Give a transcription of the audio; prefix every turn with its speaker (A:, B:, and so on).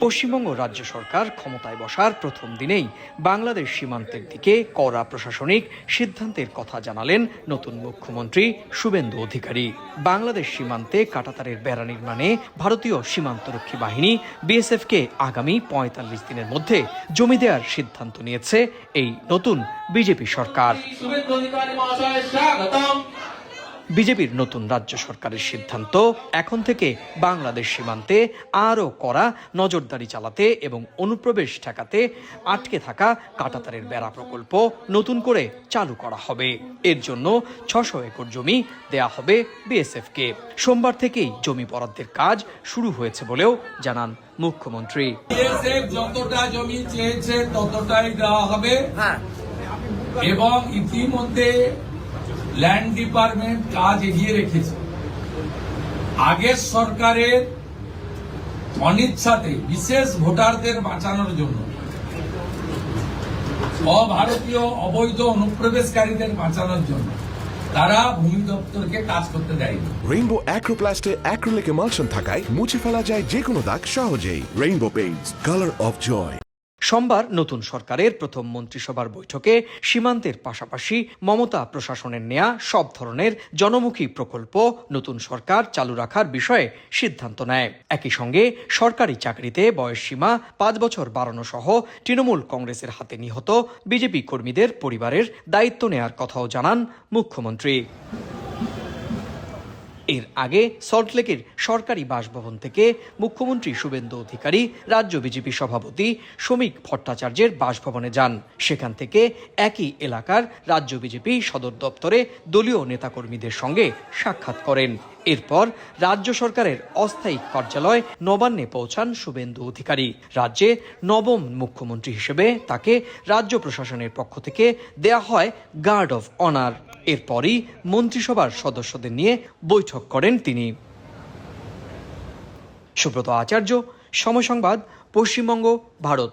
A: পশ্চিমবঙ্গ রাজ্য সরকার ক্ষমতায় বসার প্রথম দিনেই বাংলাদেশ সীমান্তের দিকে কড়া প্রশাসনিক সিদ্ধান্তের কথা জানালেন নতুন মুখ্যমন্ত্রী শুভেন্দু অধিকারী। বাংলাদেশ সীমান্তে কাঁটাতারের বেড়া নির্মাণে ভারতীয় সীমান্তরক্ষী বাহিনী বিএসএফকে আগামী ৪৫ দিনের মধ্যে জমি দেওয়ার সিদ্ধান্ত নিয়েছে এই নতুন বিজেপি সরকার। বিজেপির নতুন রাজ্য সরকারের সিদ্ধান্ত এখন থেকে বাংলাদেশ সীমান্তে আরও কড়া নজরদারি চালাতে এবং অনুপ্রবেশ ঠেকাতে আটকে থাকা কাঁটাতারের বেড়া প্রকল্প নতুন করে চালু করা হবে। এর জন্য ৬০০ একর জমি দেয়া হবে বিএসএফকে। সোমবার থেকেই জমি বরাদ্দের কাজ শুরু হয়েছে বলেও জানান মুখ্যমন্ত্রী।
B: বিএসএফ যতটা জমি চেয়েছে ততটাই দেওয়া হবে এবং ইতিমধ্যে ল্যান্ড ডিপার্টমেন্ট কাজ এগিয়ে রেখেছে। আগের সরকারের অনিচ্ছাতে বিশেষ ভোটারদের বাঁচানোর জন্য, অভারতীয় অবৈধ অনুপ্রবেশকারীদের বাঁচানোর জন্য তারা ভূমি দপ্তরকে কাজ করতে দেয়নি।
C: রেইনবো অ্যাক্রোপ্লাস্টে অ্যাক্রিলিক এমালশন থাকায় মুছে ফেলা যায় যে কোনো দাগ সহজেই। Rainbow paints, colour of joy.
A: সোমবার নতুন সরকারের প্রথম মন্ত্রিসভার বৈঠকে সীমান্তের পাশাপাশি মমতা প্রশাসনের নেয়া সব ধরনের জনমুখী প্রকল্প নতুন সরকার চালু রাখার বিষয়ে সিদ্ধান্ত নেয়। একই সঙ্গে সরকারি চাকরিতে বয়সসীমা ৫ বছর বাড়ানো সহ তৃণমূল কংগ্রেসের হাতে নিহত বিজেপি কর্মীদের পরিবারের দায়িত্ব নেয়ার কথাও জানান মুখ্যমন্ত্রী। এর আগে সল্টলেকের সরকারি বাসভবন থেকে মুখ্যমন্ত্রী শুভেন্দু অধিকারী রাজ্য বিজেপি সভাপতি শ্রমিক ভট্টাচার্যের বাসভবনে যান। সেখান থেকে একই এলাকার রাজ্য বিজেপি সদর দপ্তরে দলীয় নেতাকর্মীদের সঙ্গে সাক্ষাৎ করেন। এরপর রাজ্য সরকারের অস্থায়ী কার্যালয় নবান্নে পৌঁছান শুভেন্দু অধিকারী। রাজ্যে নবম মুখ্যমন্ত্রী হিসেবে তাকে রাজ্য প্রশাসনের পক্ষ থেকে দেয়া হয় গার্ড অফ অনার। এরপরই মন্ত্রিসভার সদস্যদের নিয়ে বৈঠক করেন তিনি। সুব্রত আচার্য, সময় সংবাদ, পশ্চিমবঙ্গ, ভারত।